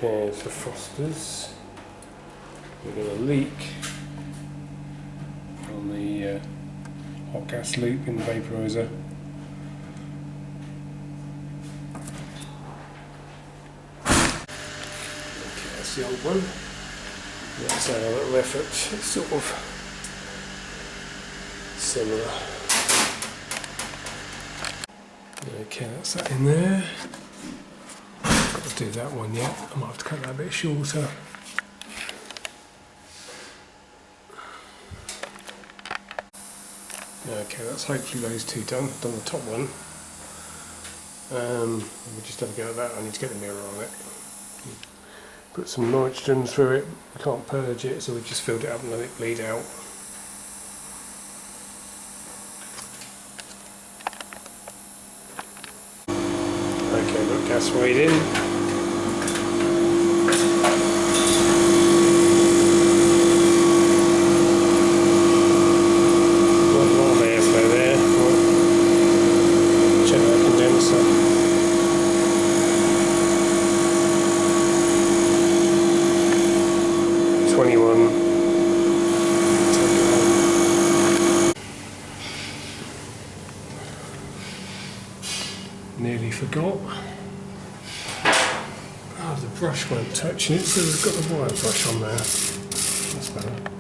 Okay, so frosters. We've got a leak on the hot gas loop in the vapouriser. Okay, that's the old one. That's our little effort. It's sort of similar. Okay, that's that in there. Got to do that one yet. I might have to cut that a bit shorter. Okay, that's hopefully those two done. I've done the top one. We just have a go at that. I need to get the mirror on it. Put some nitrogen through it. We can't purge it, so we just filled it up and let it bleed out. Okay, got gas weighed in. Nearly forgot. Oh, the brush won't touch it, so we've got the wire brush on there. That's better.